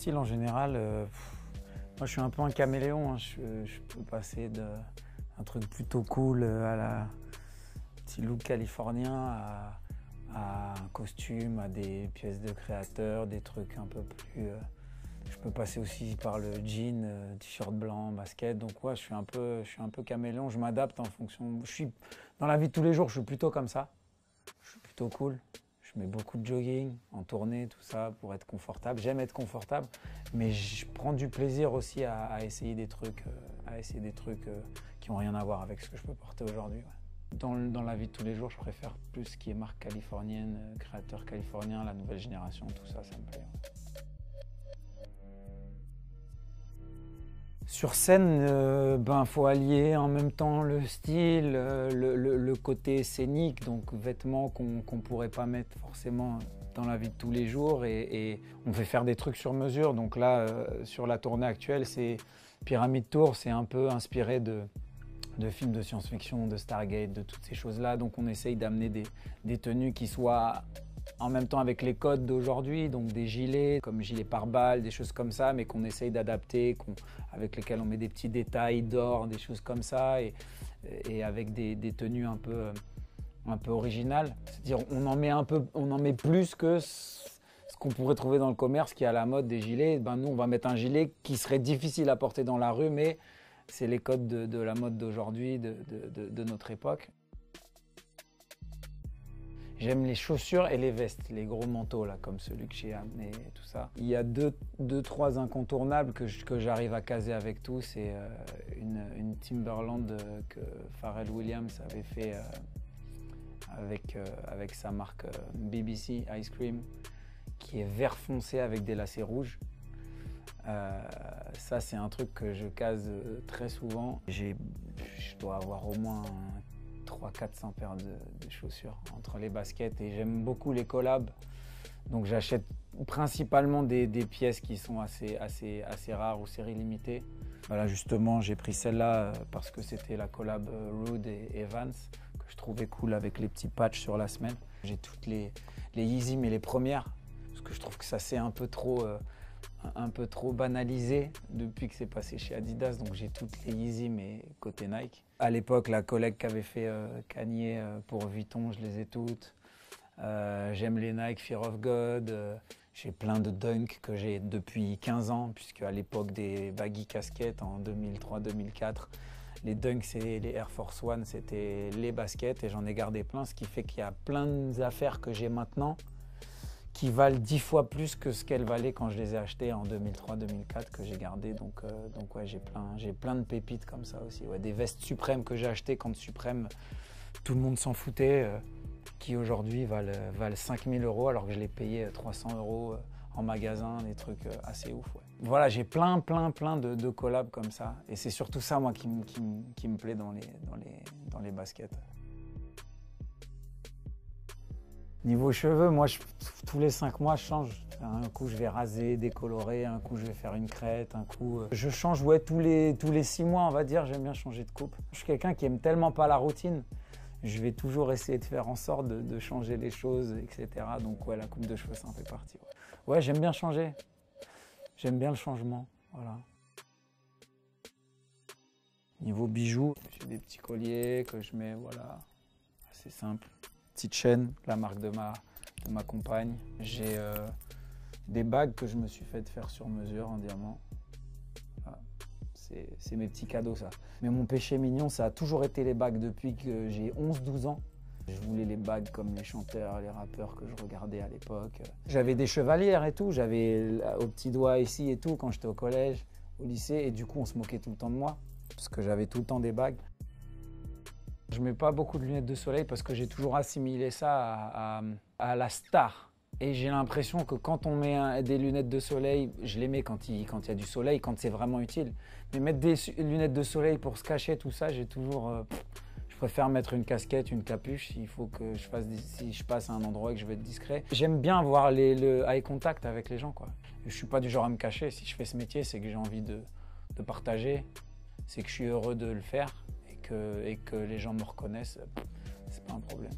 style en général, moi je suis un peu un caméléon, hein. Je peux passer d'un truc plutôt cool à la petit look californien à un costume, à des pièces de créateur, des trucs un peu plus... je peux passer aussi par le jean, t-shirt blanc, basket. Donc ouais, je suis un peu caméléon, je m'adapte en fonction... Dans la vie de tous les jours, je suis plutôt comme ça. Je suis plutôt cool. Je mets beaucoup de jogging, en tournée, tout ça, pour être confortable. J'aime être confortable, mais je prends du plaisir aussi à essayer des trucs, qui n'ont rien à voir avec ce que je peux porter aujourd'hui. Ouais. Dans la vie de tous les jours, je préfère plus ce qui est marque californienne, créateur californien, la nouvelle génération, tout ça, ça me plaît. Ouais. Sur scène, faut allier en même temps le style, le côté scénique, donc vêtements qu'on ne pourrait pas mettre forcément dans la vie de tous les jours, et on fait faire des trucs sur mesure. Donc là, sur la tournée actuelle, c'est Pyramid Tour, c'est un peu inspiré de films de science-fiction, de Stargate, de toutes ces choses-là. Donc on essaye d'amener des tenues qui soient en même temps avec les codes d'aujourd'hui, donc des gilets comme gilets pare-balles, des choses comme ça, mais qu'on essaye d'adapter, avec lesquels on met des petits détails d'or, des choses comme ça, et avec des tenues un peu originales. C'est-à-dire on en met plus que ce qu'on pourrait trouver dans le commerce qui est à la mode des gilets. Nous, on va mettre un gilet qui serait difficile à porter dans la rue, mais c'est les codes de la mode d'aujourd'hui, de notre époque. J'aime les chaussures et les vestes, les gros manteaux là, comme celui que j'ai amené et tout ça. Il y a trois incontournables que j'arrive à caser avec tout. C'est une Timberland que Pharrell Williams avait fait avec sa marque BBC Ice Cream, qui est vert foncé avec des lacets rouges. Ça, c'est un truc que je case très souvent. Je dois avoir au moins 300-400 paires de chaussures entre les baskets, et j'aime beaucoup les collabs. Donc j'achète principalement des pièces qui sont assez rares ou série limitée. Voilà, justement, j'ai pris celle-là parce que c'était la collab Rude et Evans, que je trouvais cool avec les petits patchs sur la semelle. J'ai toutes les Yeezy, mais les premières, parce que je trouve que ça c'est un peu trop banalisé depuis que c'est passé chez Adidas, donc j'ai toutes les Yeezy mais côté Nike. À l'époque, la collègue qu'avait fait Kanye pour Vuitton, je les ai toutes. J'aime les Nike Fear of God. J'ai plein de Dunk que j'ai depuis 15 ans, puisque à l'époque des baggy casquettes en 2003-2004, les Dunk, c'est les Air Force One, c'était les baskets, et j'en ai gardé plein, ce qui fait qu'il y a plein d'affaires que j'ai maintenant qui valent 10 fois plus que ce qu'elles valaient quand je les ai achetées en 2003-2004, que j'ai gardé. Donc ouais, j'ai plein de pépites comme ça aussi. Ouais, des vestes Suprême que j'ai achetées quand Suprême, tout le monde s'en foutait, qui aujourd'hui valent 5000 € alors que je les payais 300 € en magasin, des trucs assez ouf. Ouais. Voilà, j'ai plein de collabs comme ça. Et c'est surtout ça, moi, qui me plaît dans les baskets. Niveau cheveux, moi, tous les 5 mois, je change. Un coup, je vais raser, décolorer, un coup, je vais faire une crête, un coup... Je change, ouais, tous les 6 mois, on va dire, j'aime bien changer de coupe. Je suis quelqu'un qui aime tellement pas la routine. Je vais toujours essayer de faire en sorte de changer les choses, etc. Donc, ouais, la coupe de cheveux, ça en fait partie. Ouais, j'aime bien changer. J'aime bien le changement, voilà. Niveau bijoux, j'ai des petits colliers que je mets, voilà, assez simple. Petite chaîne, la marque de ma compagne. J'ai des bagues que je me suis fait faire sur mesure en diamant. Voilà. C'est mes petits cadeaux, ça. Mais mon péché mignon, ça a toujours été les bagues depuis que j'ai 11-12 ans. Je voulais les bagues comme les chanteurs, les rappeurs que je regardais à l'époque. J'avais des chevalières et tout, j'avais au petit doigt ici et tout quand j'étais au collège, au lycée, et du coup on se moquait tout le temps de moi parce que j'avais tout le temps des bagues. Je mets pas beaucoup de lunettes de soleil parce que j'ai toujours assimilé ça à la star. Et j'ai l'impression que quand on met des lunettes de soleil, je les mets quand il y a du soleil, quand c'est vraiment utile. Mais mettre des lunettes de soleil pour se cacher, tout ça, j'ai toujours... je préfère mettre une casquette, une capuche, s'il faut que si je passe à un endroit et que je veux être discret. J'aime bien avoir le eye contact avec les gens, quoi. Je suis pas du genre à me cacher. Si je fais ce métier, c'est que j'ai envie de partager, c'est que je suis heureux de le faire, et que les gens me reconnaissent, c'est pas un problème.